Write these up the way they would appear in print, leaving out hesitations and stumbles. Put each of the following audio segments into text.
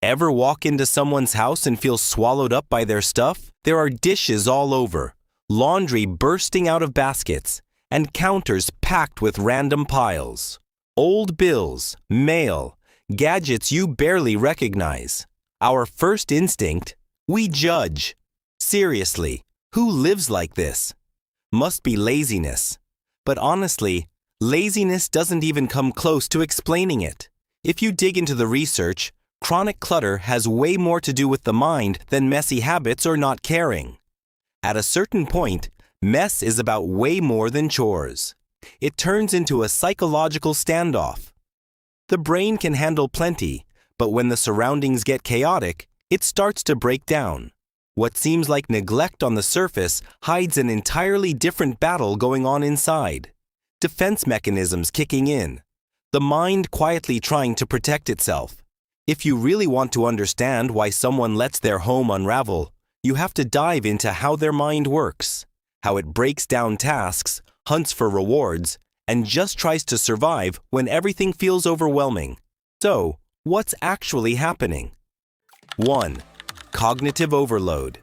Ever walk into someone's house and feel swallowed up by their stuff? There are dishes all over, laundry bursting out of baskets, and counters packed with random piles. Old bills, mail, gadgets you barely recognize. Our first instinct? We judge. Seriously, who lives like this? Must be laziness. But honestly, laziness doesn't even come close to explaining it. If you dig into the research, chronic clutter has way more to do with the mind than messy habits or not caring. At a certain point, mess is about way more than chores. It turns into a psychological standoff. The brain can handle plenty, but when the surroundings get chaotic, it starts to break down. What seems like neglect on the surface hides an entirely different battle going on inside. Defense mechanisms kicking in. The mind quietly trying to protect itself. If you really want to understand why someone lets their home unravel, you have to dive into how their mind works, how it breaks down tasks, hunts for rewards, and just tries to survive when everything feels overwhelming. So, what's actually happening? 1. Cognitive overload.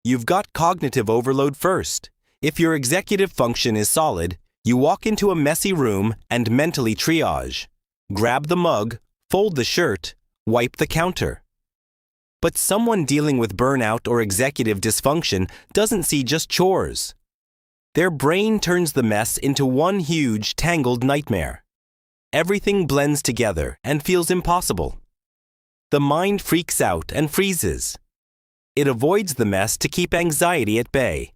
You've got cognitive overload first. If your executive function is solid, you walk into a messy room and mentally triage. Grab the mug, fold the shirt, wipe the counter. But someone dealing with burnout or executive dysfunction doesn't see just chores. Their brain turns the mess into one huge, tangled nightmare. Everything blends together and feels impossible. The mind freaks out and freezes. It avoids the mess to keep anxiety at bay.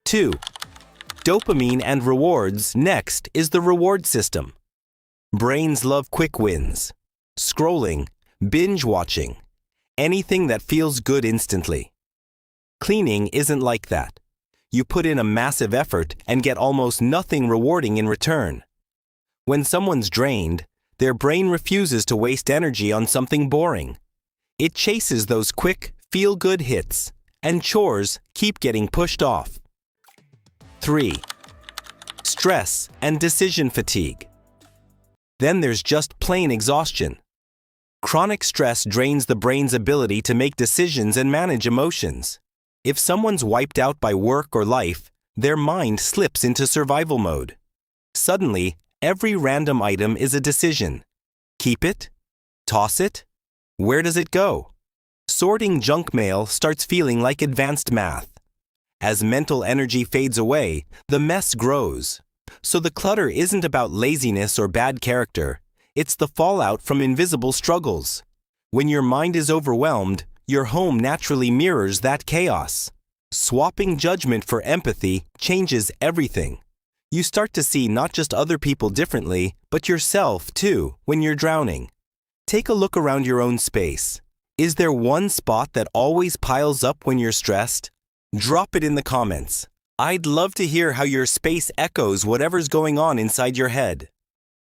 2. Dopamine and rewards. Next is the reward system. Brains love quick wins. Scrolling, binge watching, anything that feels good instantly. Cleaning isn't like that. You put in a massive effort and get almost nothing rewarding in return. When someone's drained, their brain refuses to waste energy on something boring. It chases those quick, feel-good hits, and chores keep getting pushed off. 3. Stress and decision fatigue. Then there's just plain exhaustion. Chronic stress drains the brain's ability to make decisions and manage emotions. If someone's wiped out by work or life, their mind slips into survival mode. Suddenly, every random item is a decision. Keep it? Toss it? Where does it go? Sorting junk mail starts feeling like advanced math. As mental energy fades away, the mess grows. So the clutter isn't about laziness or bad character. It's the fallout from invisible struggles. When your mind is overwhelmed, your home naturally mirrors that chaos. Swapping judgment for empathy changes everything. You start to see not just other people differently, but yourself too, when you're drowning. Take a look around your own space. Is there one spot that always piles up when you're stressed? Drop it in the comments. I'd love to hear how your space echoes whatever's going on inside your head.